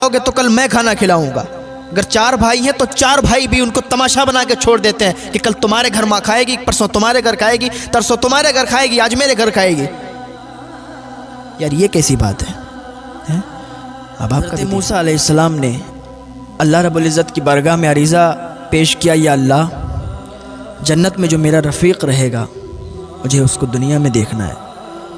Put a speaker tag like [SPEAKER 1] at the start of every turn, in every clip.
[SPEAKER 1] गए तो कल मैं खाना खिलाऊंगा। अगर 4 भाई हैं तो 4 भाई भी उनको तमाशा बना के छोड़ देते हैं कि कल तुम्हारे घर माँ खाएगी, परसों तुम्हारे घर खाएगी, तरसों तुम्हारे घर खाएगी, आज मेरे घर खाएगी। यार ये कैसी बात है? अब आपका मूसा अलैहिस्सलाम ने अल्लाह रब्बुल इज़्ज़त की बारगाह में अरीज़ा पेश किया, या अल्लाह, जन्नत में जो मेरा रफ़ीक रहेगा मुझे उसको दुनिया में देखना है।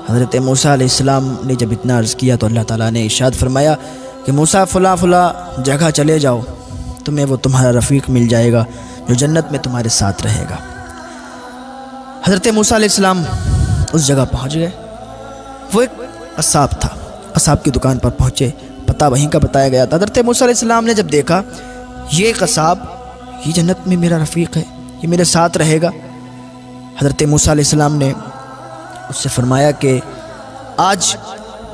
[SPEAKER 1] हज़रत मूसा अलैहिस्सलाम ने जब इतना अर्ज़ किया तो अल्लाह ताला ने इरशाद फरमाया कि मूसा फ़ला जगह चले जाओ, तुम्हें वो तुम्हारा रफ़ीक मिल जाएगा जो जन्नत में तुम्हारे साथ रहेगा। हज़रत मूसा अलैहिस्सलाम उस जगह पहुँच गए। वो एक कसाब था, कसाब की दुकान पर पहुँचे, पता वहीं का बताया गया था। हज़रत मूसा अलैहिस्सलाम ने जब देखा ये कसाब, ये जन्नत में मेरा रफ़ीक है, ये मेरे साथ रहेगा। हज़रत मूसा अलैहिस्सलाम ने उससे फरमाया कि आज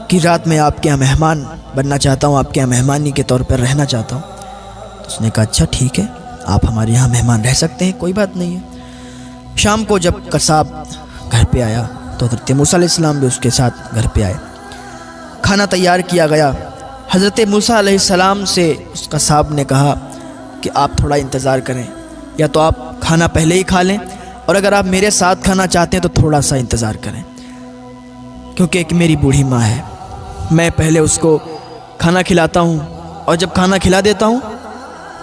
[SPEAKER 1] की रात मैं आपके यहाँ मेहमान बनना चाहता हूँ, आपके यहाँ मेहमानी के तौर पर रहना चाहता हूँ। तो उसने कहा अच्छा ठीक है, आप हमारे यहाँ मेहमान रह सकते हैं, कोई बात नहीं है। शाम को जब कसाब घर पे आया तो हज़रत मूसा अलैहिस्सलाम भी उसके साथ घर पे आए। खाना तैयार किया गया। हज़रत मूसा अलैहिस्सलाम से उस कसाब ने कहा कि आप थोड़ा इंतज़ार करें, या तो आप खाना पहले ही खा लें, और अगर आप मेरे साथ खाना चाहते हैं तो थोड़ा सा इंतज़ार करें, क्योंकि एक मेरी बूढ़ी माँ है, मैं पहले उसको खाना खिलाता हूँ और जब खाना खिला देता हूँ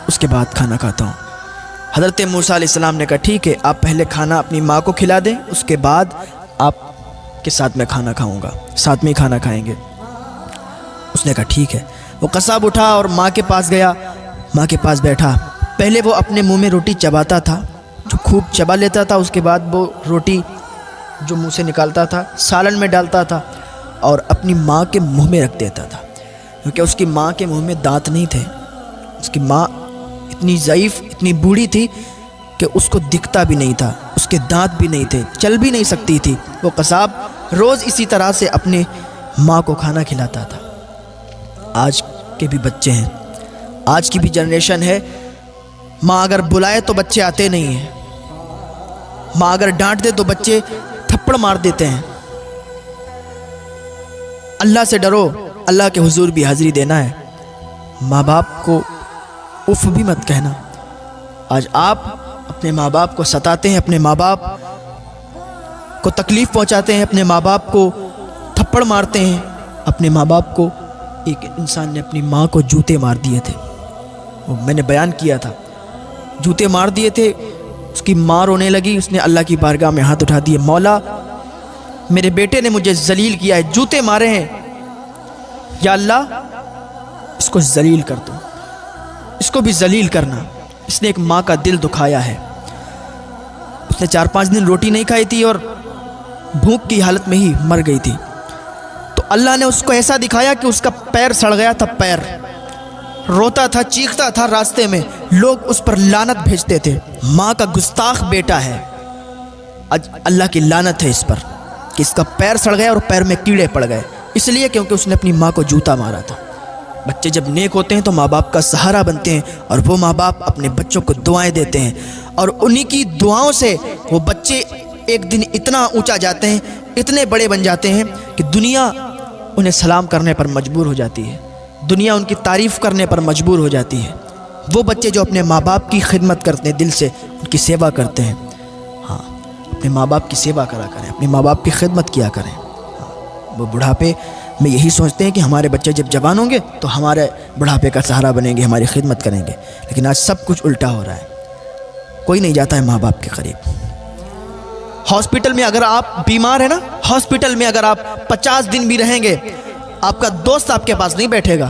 [SPEAKER 1] उसके बाद खाना खाता हूँ। हज़रत मूसा अलैहिस्सलाम ने कहा ठीक है, आप पहले खाना अपनी माँ को खिला दें, उसके बाद आपके साथ मैं खाना खाऊँगा, साथ में ही खाना खाएँगे। उसने कहा ठीक है। वो कसाब उठा और माँ के पास गया, माँ के पास बैठा। पहले वो अपने मुंह में रोटी चबाता था, जो खूब चबा लेता था, उसके बाद वो रोटी जो मुंह से निकालता था सालन में डालता था और अपनी माँ के मुंह में रख देता था, क्योंकि उसकी माँ के मुंह में दांत नहीं थे। उसकी माँ इतनी ज़ईफ़, इतनी बूढ़ी थी कि उसको दिखता भी नहीं था, उसके दांत भी नहीं थे, चल भी नहीं सकती थी। वो कसाब रोज़ इसी तरह से अपने माँ को खाना खिलाता था। आज के भी बच्चे हैं, आज की भी जनरेशन है, माँ अगर बुलाए तो बच्चे आते नहीं हैं, माँ अगर डांट दे तो बच्चे थप्पड़ मार देते हैं। अल्लाह से डरो, अल्लाह के हुजूर भी हाज़िरी देना है। माँ बाप को उफ भी मत कहना। आज आप अपने माँ बाप को सताते हैं, अपने माँ बाप को तकलीफ़ पहुँचाते हैं, अपने माँ बाप को थप्पड़ मारते हैं। अपने माँ बाप को, एक इंसान ने अपनी माँ को जूते मार दिए थे, वो मैंने बयान किया था, जूते मार दिए थे। उसकी माँ रोने लगी, उसने अल्लाह की बारगाह में हाथ उठा दिए, मौला मेरे बेटे ने मुझे जलील किया है, जूते मारे हैं, या अल्लाह इसको जलील कर दो, इसको भी जलील करना। इसने एक माँ का दिल दुखाया है। उसने 4-5 दिन रोटी नहीं खाई थी और भूख की हालत में ही मर गई थी। तो अल्लाह ने उसको ऐसा दिखाया कि उसका पैर सड़ गया था, पैर रोता था, चीखता था, रास्ते में लोग उस पर लानत भेजते थे, माँ का गुस्ताख बेटा है। आज अल्लाह की लानत है इस पर कि इसका पैर सड़ गया और पैर में कीड़े पड़ गए, इसलिए क्योंकि उसने अपनी माँ को जूता मारा था। बच्चे जब नेक होते हैं तो माँ बाप का सहारा बनते हैं, और वो माँ बाप अपने बच्चों को दुआएं देते हैं, और उन्हीं की दुआओं से वो बच्चे एक दिन इतना ऊंचा जाते हैं, इतने बड़े बन जाते हैं कि दुनिया उन्हें सलाम करने पर मजबूर हो जाती है, दुनिया उनकी तारीफ़ करने पर मजबूर हो जाती है। वो बच्चे जो अपने माँ बाप की खिदमत करते हैं, दिल से उनकी सेवा करते हैं, हाँ, अपने माँ बाप की सेवा करा करें, अपने माँ बाप की खिदमत किया करें। हाँ, वो बुढ़ापे में यही सोचते हैं कि हमारे बच्चे जब जवान होंगे तो हमारे बुढ़ापे का सहारा बनेंगे, हमारी खिदमत करेंगे। लेकिन आज सब कुछ उल्टा हो रहा है, कोई नहीं जाता है माँ बाप के करीब। हॉस्पिटल में अगर आप बीमार हैं ना, हॉस्पिटल में अगर आप 50 दिन भी रहेंगे, आपका दोस्त आपके पास नहीं बैठेगा,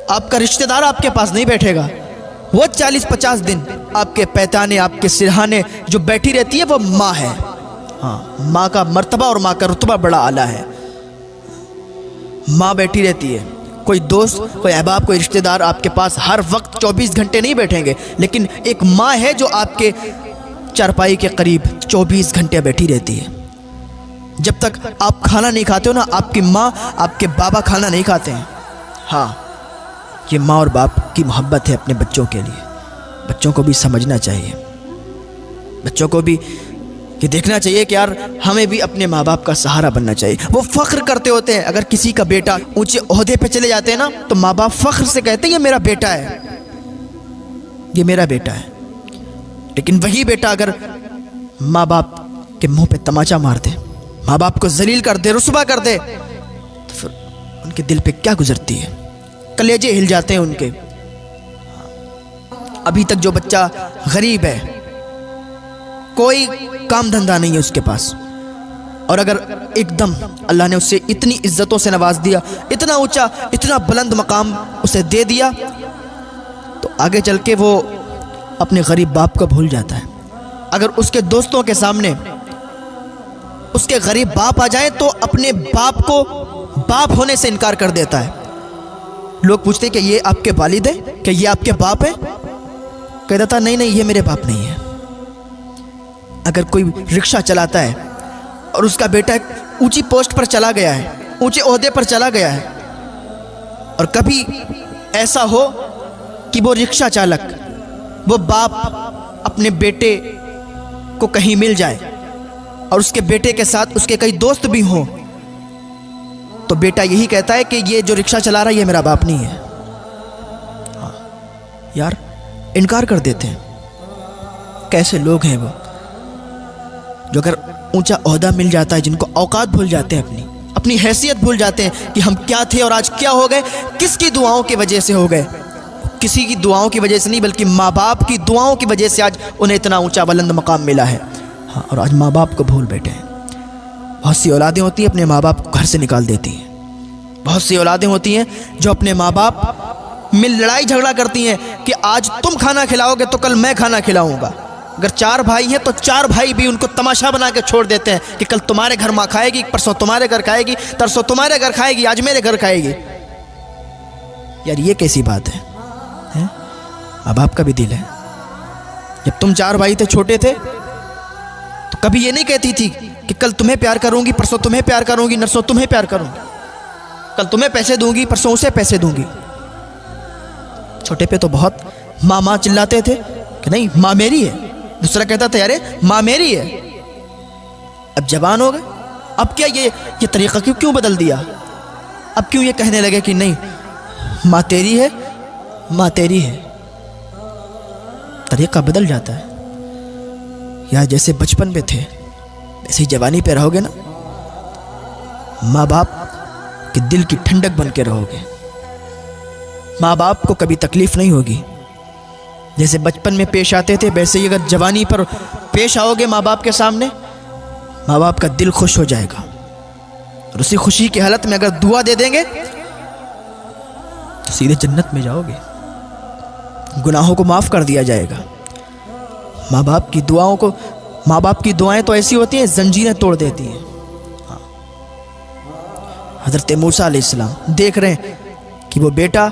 [SPEAKER 1] आपका रिश्तेदार आपके पास नहीं बैठेगा। वो 40-50 दिन आपके पैताने, आपके सिरहाने जो बैठी रहती है वो माँ है। हाँ, माँ का मर्तबा और माँ का रुतबा बड़ा आला है। माँ बैठी रहती है, कोई दोस्त, कोई अहबाब, कोई रिश्तेदार आपके पास हर वक्त 24 घंटे नहीं बैठेंगे, लेकिन एक माँ है जो आपके चारपाई के करीब 24 घंटे बैठी रहती है। जब तक आप खाना नहीं खाते हो ना, आपकी माँ, आपके बाबा खाना नहीं खाते हैं। हाँ, ये माँ और बाप की मोहब्बत है अपने बच्चों के लिए। बच्चों को भी समझना चाहिए, बच्चों को भी کہ دیکھنا چاہیے کہ یار ہمیں بھی اپنے ماں باپ کا سہارا بننا چاہیے۔ وہ فخر کرتے ہوتے ہیں، اگر کسی کا بیٹا اونچے عہدے پہ چلے جاتے ہیں نا تو ماں باپ فخر سے کہتے ہیں یہ میرا بیٹا ہے، یہ میرا بیٹا ہے۔ لیکن وہی بیٹا اگر ماں باپ کے منہ پہ تماچا مار دے، ماں باپ کو ذلیل کر دے، رسوا کر دے، تو پھر ان کے دل پہ کیا گزرتی ہے، کلیجے ہل جاتے ہیں ان کے۔ ابھی تک جو بچہ غریب ہے، کوئی کام دھندہ نہیں ہے اس کے پاس، اور اگر ایک دم اللہ نے اسے اتنی عزتوں سے نواز دیا، اتنا اونچا اتنا بلند مقام اسے دے دیا، تو آگے چل کے وہ اپنے غریب باپ کو بھول جاتا ہے۔ اگر اس کے دوستوں کے سامنے اس کے غریب باپ آ جائے تو اپنے باپ کو باپ ہونے سے انکار کر دیتا ہے۔ لوگ پوچھتے کہ یہ آپ کے والد ہیں، کہ یہ آپ کے باپ ہیں؟ کہتا تھا نہیں یہ میرے باپ نہیں ہے۔ اگر کوئی رکشہ چلاتا ہے اور اس کا بیٹا ایک اونچی پوسٹ پر چلا گیا ہے، اونچے عہدے پر چلا گیا ہے، اور کبھی ایسا ہو کہ وہ رکشہ چالک، وہ باپ اپنے بیٹے کو کہیں مل جائے اور اس کے بیٹے کے ساتھ اس کے کئی دوست بھی ہوں، تو بیٹا یہی کہتا ہے کہ یہ جو رکشہ چلا رہا ہے یہ میرا باپ نہیں ہے۔ یار انکار کر دیتے ہیں۔ کیسے لوگ ہیں وہ جو اگر اونچا عہدہ مل جاتا ہے، جن کو اوقات بھول جاتے ہیں، اپنی حیثیت بھول جاتے ہیں کہ ہم کیا تھے اور آج کیا ہو گئے، کس کی دعاؤں کی وجہ سے ہو گئے۔ کسی کی دعاؤں کی وجہ سے نہیں، بلکہ ماں باپ کی دعاؤں کی وجہ سے آج انہیں اتنا اونچا بلند مقام ملا ہے۔ اور آج ماں باپ کو بھول بیٹھے ہیں۔ بہت سی اولادیں ہوتی ہیں اپنے ماں باپ کو گھر سے نکال دیتی ہیں۔ بہت سی اولادیں ہوتی ہیں جو اپنے ماں باپ میں لڑائی جھگڑا کرتی ہیں کہ آج تم کھانا کھلاؤ گے تو کل میں کھانا کھلاؤں گا۔ اگر 4 بھائی ہیں تو 4 بھائی بھی ان کو تماشا بنا کے چھوڑ دیتے ہیں کہ کل تمہارے گھر ماں کھائے گی، پرسوں تمہارے گھر کھائے گی، ترسوں تمہارے گھر کھائے گی، آج میرے گھر کھائے گی۔ یار یہ کیسی بات ہے؟ ماں باپ کا بھی دل ہے۔ جب تم 4 بھائی تھے، چھوٹے تھے، تو کبھی یہ نہیں کہتی تھی کہ کل تمہیں پیار کروں گی، پرسوں تمہیں پیار کروں گی، نرسوں تمہیں پیار کروں گی، کل تمہیں پیسے دوں گی، پرسوں اسے پیسے دوں گی۔ چھوٹے پہ تو بہت ماں چلاتے تھے کہ نہیں ماں میری ہے، دوسرا کہتا تھا ارے ماں میری ہے۔ اب جوان ہو گئے، اب کیا یہ طریقہ کیوں بدل دیا؟ اب کیوں یہ کہنے لگے کہ نہیں ماں تیری ہے، ماں تیری ہے؟ طریقہ بدل جاتا ہے۔ یا جیسے بچپن میں تھے ایسے ہی جوانی پہ رہو گے نا، ماں باپ کے دل کی ٹھنڈک بن کے رہو گے، ماں باپ کو کبھی تکلیف نہیں ہوگی۔ جیسے بچپن میں پیش آتے تھے ویسے ہی اگر جوانی پر پیش آؤ گے ماں باپ کے سامنے، ماں باپ کا دل خوش ہو جائے گا، اور اسی خوشی کی حالت میں اگر دعا دے دیں گے تو سیدھے جنت میں جاؤ گے، گناہوں کو معاف کر دیا جائے گا۔ ماں باپ کی دعائیں تو ایسی ہوتی ہیں زنجیریں توڑ دیتی ہیں۔ حضرت موسیٰ علیہ السلام دیکھ رہے ہیں کہ وہ بیٹا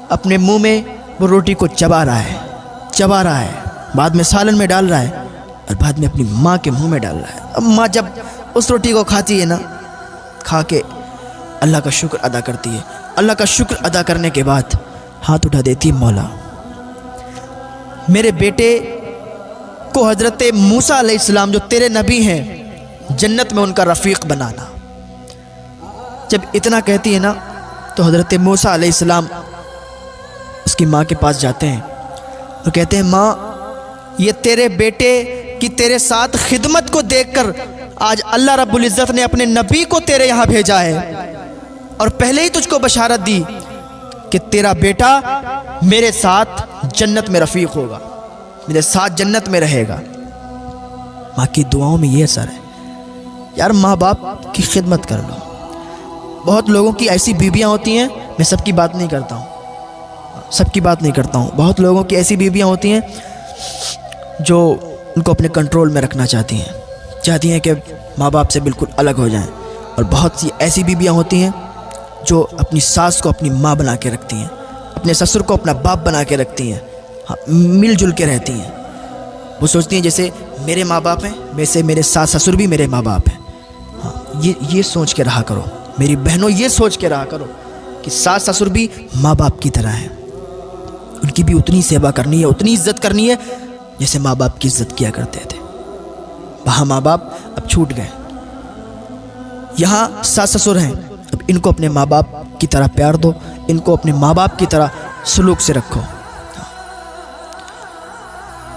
[SPEAKER 1] اپنے منہ میں وہ روٹی کو چبا رہا ہے، بعد میں سالن میں ڈال رہا ہے، اور بعد میں اپنی ماں کے منہ میں ڈال رہا ہے۔ اب ماں جب اس روٹی کو کھاتی ہے نا، کھا کے اللہ کا شکر ادا کرتی ہے، اللہ کا شکر ادا کرنے کے بعد ہاتھ اٹھا دیتی ہے، مولا میرے بیٹے کو حضرت موسیٰ علیہ السلام جو تیرے نبی ہیں جنت میں ان کا رفیق بنانا۔ جب اتنا کہتی ہے نا تو حضرت موسیٰ علیہ السلام اس کی ماں کے پاس جاتے ہیں اور کہتے ہیں ماں یہ تیرے بیٹے کی تیرے ساتھ خدمت کو دیکھ کر آج اللہ رب العزت نے اپنے نبی کو تیرے یہاں بھیجا ہے، اور پہلے ہی تجھ کو بشارت دی کہ تیرا بیٹا میرے ساتھ جنت میں رفیق ہوگا، میرے ساتھ جنت میں رہے گا۔ ماں کی دعاؤں میں یہ اثر ہے۔ یار ماں باپ کی خدمت کر لو۔ بہت لوگوں کی ایسی بیویاں ہوتی ہیں، میں سب کی بات نہیں کرتا ہوں، بہت لوگوں کی ایسی بیویاں ہوتی ہیں جو ان کو اپنے کنٹرول میں رکھنا چاہتی ہیں کہ ماں باپ سے بالکل الگ ہو جائیں، اور بہت سی ایسی بیویاں ہوتی ہیں جو اپنی ساس کو اپنی ماں بنا کے رکھتی ہیں، اپنے سسر کو اپنا باپ بنا کے رکھتی ہیں، مل جل کے رہتی ہیں۔ وہ سوچتی ہیں جیسے میرے ماں باپ ہیں ویسے میرے ساس سسر بھی میرے ماں باپ ہیں۔ یہ سوچ کے رہا کرو میری بہنوں، یہ سوچ کے رہا کرو کہ ساس سسر بھی ماں باپ کی طرح ہیں، ان کی بھی اتنی سیوا کرنی ہے، اتنی عزت کرنی ہے جیسے ماں باپ کی عزت کیا کرتے تھے۔ वहाँ माँ बाप अब छूट गए, यहाँ सास ससुर हैं, अब इनको अपने माँ बाप की तरह प्यार दो, इनको अपने माँ बाप की तरह सलूक से रखो।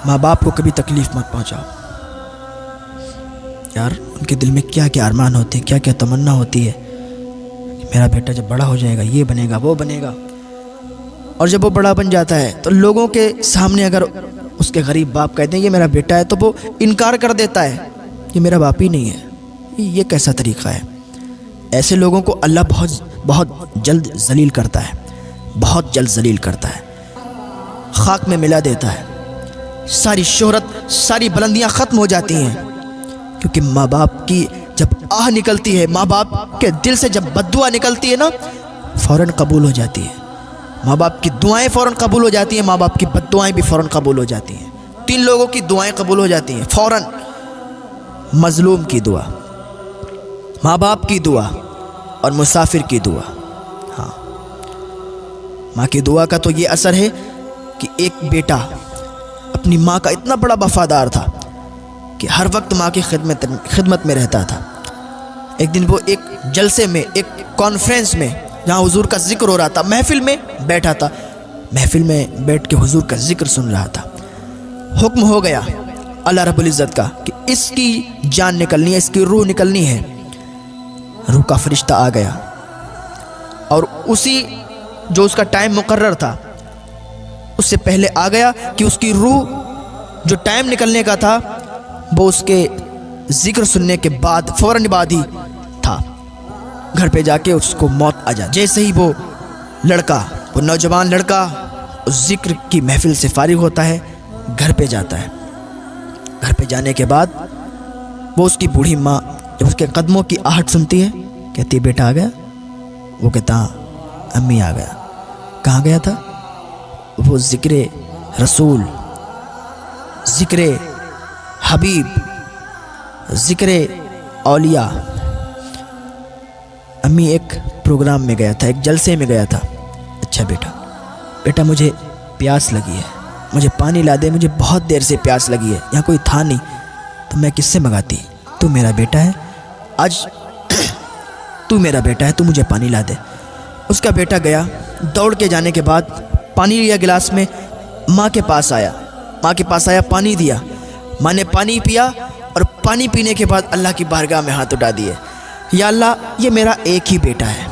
[SPEAKER 1] माँ बाप को कभी तकलीफ़ मत पहुँचाओ। यार उनके दिल में क्या क्या अरमान होते हैं, क्या क्या तमन्ना होती है कि मेरा बेटा जब बड़ा हो जाएगा ये बनेगा वो बनेगा। और जब वो बड़ा बन जाता है तो लोगों के सामने अगर उसके गरीब बाप कहते हैं ये मेरा बेटा है, तो वो इनकार कर देता है, ये मेरा बाप ही नहीं है। ये कैसा तरीक़ा है? ऐसे लोगों को अल्लाह बहुत जल्द जलील करता है, बहुत जल्द जलील करता है, खाक में मिला देता है। सारी शोहरत, सारी बुलंदियाँ ख़त्म हो जाती हैं, क्योंकि माँ बाप की जब आह निकलती है, माँ बाप के दिल से जब बद्दुआ निकलती है ना, फ़ौरन कबूल हो जाती है। माँ बाप की दुआएं फ़ौरन कबूल हो जाती हैं, माँ बाप की बद्दुआएं भी फ़ौरन कबूल हो जाती हैं। 3 लोगों की दुआएं कबूल हो जाती हैं फ़ौरन। मज़लूम की दुआ, माँ बाप की दुआ और मुसाफिर की दुआ। हाँ, माँ की दुआ का तो ये असर है कि एक बेटा अपनी माँ का इतना बड़ा वफ़ादार था कि हर वक्त माँ की खिदमत में रहता था। एक दिन वो एक जलसे में, एक कॉन्फ्रेंस में जहाँ हुजूर का ज़िक्र हो रहा था, महफ़िल में बैठा था, महफ़िल में बैठ के हुजूर का ज़िक्र सुन रहा था। हुक्म हो गया अल्लाह रब्बुल इज़्ज़त का कि इसकी जान निकलनी है, इसकी रूह निकलनी है। रूह का फरिश्ता आ गया और उसी जो उसका टाइम मुकर्रर था उससे पहले आ गया कि उसकी रूह जो टाइम निकलने का था वो उसके ज़िक्र सुनने के बाद फ़ौरन बाद ही था। घर पे जाके उसको मौत आ जा। जैसे ही वो लड़का, वो नौजवान लड़का उस ज़िक्र की महफ़िल से फारिग होता है, घर पे जाता है। घर पे जाने के बाद वो उसकी बूढ़ी माँ जब उसके कदमों की आहट सुनती है, कहती है बेटा आ गया? वो कहता हाँ अम्मी आ गया। कहाँ गया था? वो ज़िक्र रसूल, ज़िक्र हबीब, ज़िक्र औलिया। अम्मी एक प्रोग्राम में गया था, एक जलसे में गया था। अच्छा बेटा मुझे प्यास लगी है, मुझे पानी ला दे, मुझे बहुत देर से प्यास लगी है, यहाँ कोई था नहीं तो मैं किससे मंगाती? तू मेरा बेटा है, आज तू मेरा बेटा है, तू मुझे पानी ला दे। उसका बेटा गया, दौड़ के जाने के बाद पानी लिया गिलास में, माँ के पास आया, पानी दिया। माँ ने पानी पिया और पानी पीने के बाद अल्लाह की बारगाह में हाथ उठा दिए, या अल्लाह ये मेरा एक ही बेटा है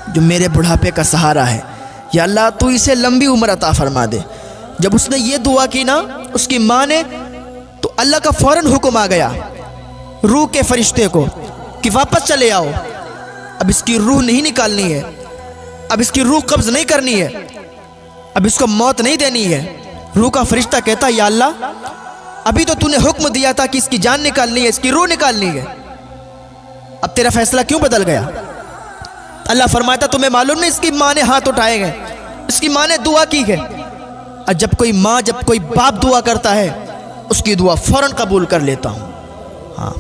[SPEAKER 1] जो मेरे बुढ़ापे का सहारा है, या अल्लाह तू इसे लंबी उम्र अता फरमा दे। जब उसने ये दुआ की ना उसकी माँ ने, तो अल्लाह का फ़ौरन हुक्म आ गया रूह के फरिश्ते को कि वापस चले आओ, अब इसकी रूह नहीं निकालनी है, अब इसकी रूह कब्ज़ नहीं करनी है, अब इसको मौत नहीं देनी है। रूह का फरिश्ता कहता या अल्लाह अभी तो तूने हुक्म दिया था कि इसकी जान निकालनी है, इसकी रूह निकालनी है, अब तेरा फैसला क्यों बदल गया? अल्लाह फरमाता तुम्हें मालूम नहीं इसकी माँ ने हाथ उठाए गए, इसकी माँ ने दुआ की है। और जब कोई माँ, जब कोई बाप दुआ करता है उसकी दुआ फ़ौरन कबूल कर लेता हूँ। हाँ,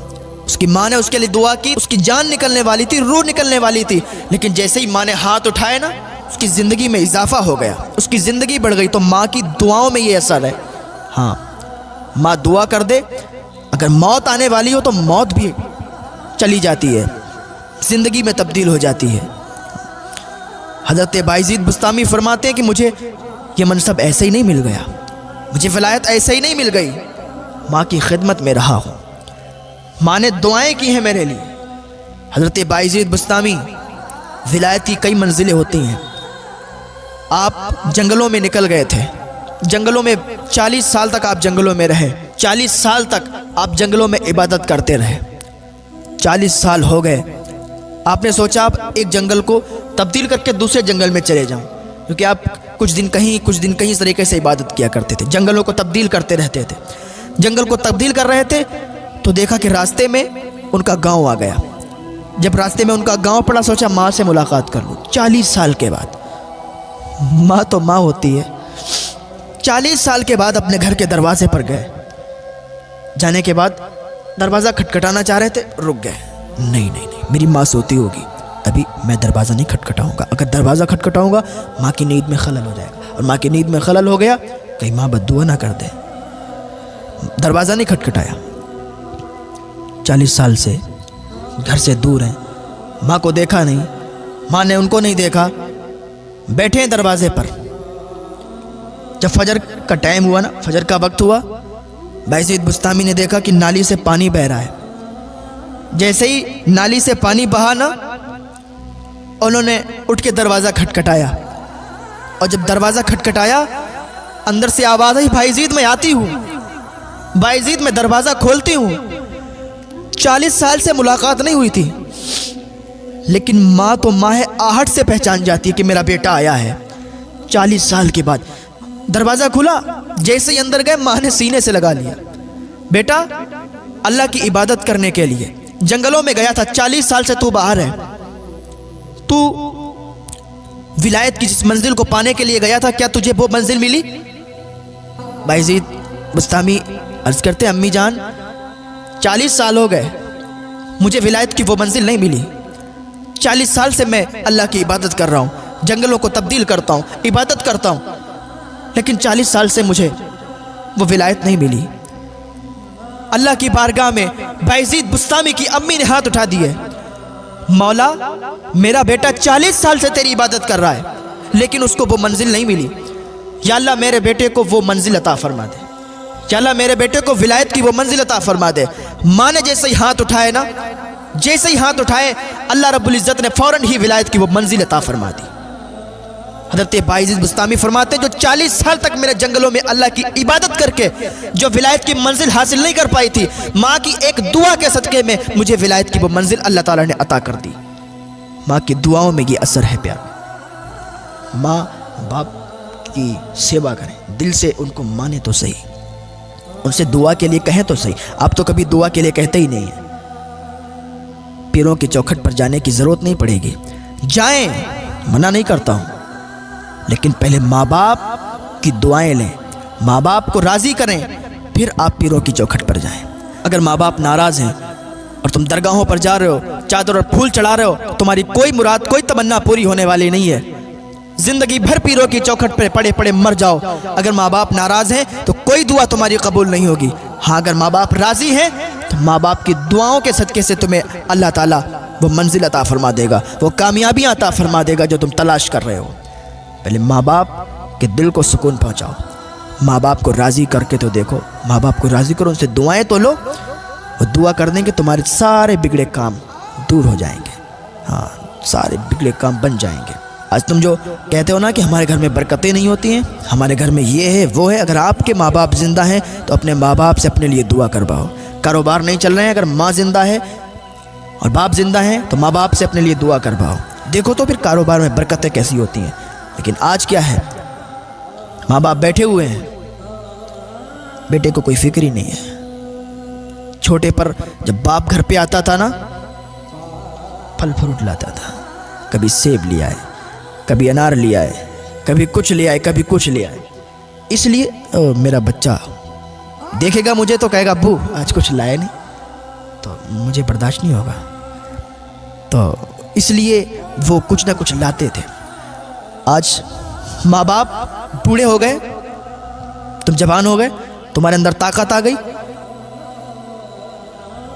[SPEAKER 1] उसकी माँ ने उसके लिए दुआ की, उसकी जान निकलने वाली थी, रूह निकलने वाली थी, लेकिन जैसे ही माँ ने हाथ उठाए ना उसकी ज़िंदगी में इजाफा हो गया, उसकी ज़िंदगी बढ़ गई। तो माँ की दुआओं में ये असर है। हाँ, माँ दुआ कर दे, अगर मौत आने वाली हो तो मौत भी चली जाती है, ज़िंदगी में तब्दील हो जाती है। हज़रत बायज़ीद बुस्तामी फरमाते हैं कि मुझे ये मनसब ऐसे ही नहीं मिल गया, मुझे विलायत ऐसे ही नहीं मिल गई, माँ की खिदमत में रहा हूँ, माँ ने दुआएं की हैं मेरे लिए। हज़रत बायज़ीद बुस्तामी, विलायत की कई मंजिलें होती हैं। आप जंगलों में निकल गए थे, जंगलों में 40 साल तक आप जंगलों में रहे, 40 साल तक आप जंगलों में इबादत करते रहे। 40 साल हो गए, आपने सोचा आप एक जंगल को तब्दील करके दूसरे जंगल में चले जाऊं, क्योंकि आप कुछ दिन कहीं इस तरीके से इबादत किया करते थे, जंगलों को तब्दील करते रहते थे। जंगल को तब्दील कर रहे थे तो देखा कि रास्ते में उनका गांव आ गया। जब रास्ते में उनका गांव पड़ा, सोचा माँ से मुलाकात कर लूँ। 40 साल के बाद, माँ तो माँ होती है, 40 साल के बाद अपने घर के दरवाजे पर गए। जाने के बाद दरवाज़ा खटखटाना चाह रहे थे, रुक गए। नहीं, मेरी माँ सोती होगी, अभी मैं दरवाज़ा नहीं खटखटाऊँगा, अगर दरवाज़ा खटखटाऊँगा माँ की नींद में खलल हो जाएगा, और माँ की नींद में खलल हो गया कहीं माँ बद्दुआ ना कर दे। दरवाज़ा नहीं खटखटाया। 40 साल से घर से दूर हैं, माँ को देखा नहीं, माँ ने उनको नहीं देखा, बैठे हैं दरवाजे पर। जब फजर का टाइम हुआ ना, फजर का वक्त हुआ, बायज़ीद बुस्तामी ने देखा कि नाली से पानी बह रहा है। जैसे ही नाली से पानी बहा ना, उन्होंने उठ के दरवाज़ा खटखटाया, और जब दरवाज़ा खटखटाया अंदर से आवाज़ आई, बायज़ीद मैं आती हूँ, बायज़ीद मैं दरवाज़ा खोलती हूँ। 40 साल से मुलाकात नहीं हुई थी, लेकिन माँ तो माँ है, आहट से पहचान जाती है कि मेरा बेटा आया है। 40 साल के बाद दरवाज़ा खुला, जैसे ही अंदर गए माँ ने सीने से लगा लिया, बेटा अल्लाह की इबादत करने के लिए जंगलों में गया था, 40 साल से तू बाहर है, तू विलायत की जिस मंजिल को पाने के लिए गया था, क्या तुझे वो मंजिल मिली? बायज़ीद बुस्तामी अर्ज़ करते, अम्मी जान 40 साल हो गए, मुझे विलायत की वो मंजिल नहीं मिली। 40 साल से मैं अल्लाह की इबादत कर रहा हूँ, जंगलों को तब्दील करता हूँ, इबादत करता हूँ, लेकिन 40 साल से मुझे वो विलायत नहीं मिली। अल्लाह की बारगाह में बायज़ीद बुस्तामी की अम्मी ने हाथ उठा दिए, मौला मेरा बेटा 40 साल से तेरी इबादत कर रहा है, लेकिन उसको वो मंजिल नहीं मिली। या अल्लाह मेरे बेटे को वो मंजिल अता फरमा दे, या अल्लाह मेरे बेटे को विलायत की वो मंजिल अता फरमा दे। माँ ने जैसे ही हाथ उठाए ना, जैसे ही हाथ उठाए, अल्लाह रब्बुल इज़्ज़त ने फ़ौरन ही विलायत की वो मंजिल अता फरमा दी। हज़रत बायज़ीद बुस्तामी फरमाते, जो 40 साल तक मेरे जंगलों में अल्लाह की इबादत करके जो विलायत की मंजिल हासिल नहीं कर पाई थी, माँ की एक दुआ के सदक़े में मुझे विलायत की वो मंजिल अल्लाह ताला ने अता कर दी। माँ की दुआओं में ये असर है प्यार। माँ बाप की सेवा करें, दिल से उनको माने तो सही, उनसे दुआ के लिए कहें तो सही। आप तो कभी दुआ के लिए कहते ही नहीं हैं। पीरों की चौखट पर जाने की ज़रूरत नहीं पड़ेगी, जाएं, मना नहीं करता हूँ, लेकिन पहले माँ बाप की दुआएं लें, माँ बाप को राज़ी करें, फिर आप पीरों की चौखट पर जाएं। अगर माँ बाप नाराज़ हैं और तुम दरगाहों पर जा रहे हो, चादर और फूल चढ़ा रहे हो, तुम्हारी कोई मुराद, कोई तमन्ना पूरी होने वाली नहीं है। ज़िंदगी भर पीरों की चौखट पर पड़े पड़े मर जाओ। अगर माँ बाप नाराज़ हैं तो कोई दुआ तुम्हारी कबूल नहीं होगी। हाँ, अगर माँ बाप राज़ी हैं तो माँ बाप की दुआओं के सदक़े से तुम्हें अल्लाह ताला वो मंजिल अता फरमा देगा, वो कामयाबियाँ अता फरमा देगा जो तुम तलाश कर रहे हो। पहले माँ बाप के दिल को सुकून पहुँचाओ, माँ बाप को राज़ी करके तो देखो, माँ बाप को राज़ी करो, उनसे दुआएं तो लो, वो दुआ कर देंगे, तुम्हारे सारे बिगड़े काम दूर हो जाएंगे। हाँ, सारे बिगड़े काम बन जाएंगे। आज तुम जो कहते हो ना कि हमारे घर में बरकतें नहीं होती हैं, हमारे घर में ये है वो है, अगर आपके माँ बाप ज़िंदा हैं तो अपने माँ बाप से अपने लिए दुआ करवाओ। कारोबार नहीं चल रहे हैं, अगर माँ ज़िंदा है और बाप ज़िंदा हैं तो माँ बाप से अपने लिए दुआ करवाओ, देखो तो फिर कारोबार में बरकतें कैसी होती हैं। लेकिन आज क्या है, माँ बाप बैठे हुए हैं, बेटे को कोई फिक्र ही नहीं है। छोटे पर जब बाप घर पे आता था ना, फल फ्रूट लाता था, कभी सेब लिया है, कभी अनार लिया है, कभी कुछ ले आए, कभी कुछ ले आए। इसलिए मेरा बच्चा देखेगा मुझे तो कहेगा अब्बू आज कुछ लाया नहीं, तो मुझे बर्दाश्त नहीं होगा, तो इसलिए वो कुछ ना कुछ लाते थे। आज माँ बाप बूढ़े हो गए, तुम जवान हो गए, तुम्हारे अंदर ताकत आ गई,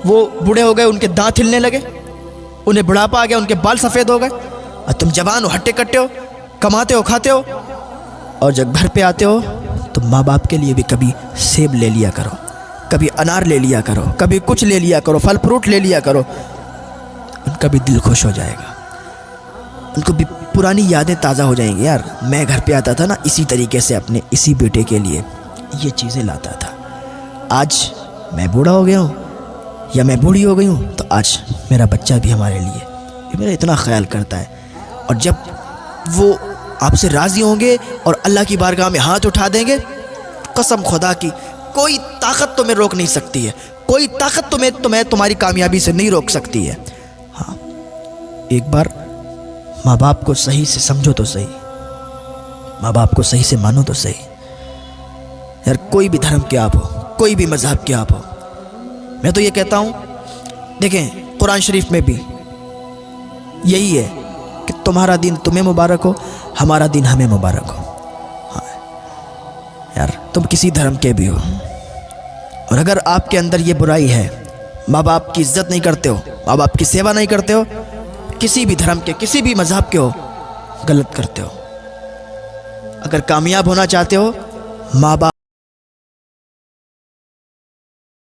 [SPEAKER 1] वो बूढ़े हो गए, उनके दांत हिलने लगे, उन्हें बुढ़ापा आ गया, उनके बाल सफ़ेद हो गए, और तुम जवान हो, हट्टे कट्टे हो, कमाते हो, खाते हो, और जब घर पे आते हो तो माँ बाप के लिए भी कभी सेब ले लिया करो, कभी अनार ले लिया करो, कभी कुछ ले लिया करो, फल फ्रूट ले लिया करो, उनका भी दिल खुश हो जाएगा, उनको भी पुरानी यादें ताज़ा हो जाएंगी। यार मैं घर पे आता था ना, इसी तरीके से अपने इसी बेटे के लिए ये चीज़ें लाता था, आज मैं बूढ़ा हो गया हूँ या मैं बूढ़ी हो गई हूँ, तो आज मेरा बच्चा भी हमारे लिए मेरा इतना ख्याल करता है। और जब वो आपसे राज़ी होंगे और अल्लाह की बारगाह में हाथ उठा देंगे, कसम खुदा की कोई ताकत तुम्हें रोक नहीं सकती है, कोई ताकत तुम्हें तुम्हारी कामयाबी से नहीं रोक सकती है। हाँ, एक बार माँ बाप को सही से समझो तो सही, माँ बाप को सही से मानो तो सही। यार कोई भी धर्म के आप हो, कोई भी मज़हब के आप हो, मैं तो ये कहता हूँ, देखें कुरान शरीफ में भी यही है कि तुम्हारा दिन तुम्हें मुबारक हो, हमारा दिन हमें मुबारक हो। हाँ यार, तुम किसी धर्म के भी हो, और अगर आपके अंदर ये बुराई है, माँ बाप की इज्जत नहीं करते हो, माँ बाप की सेवा नहीं करते हो, किसी भी धर्म के किसी भी मजहब के हो, गलत करते हो। अगर कामयाब होना चाहते हो, माँ बाप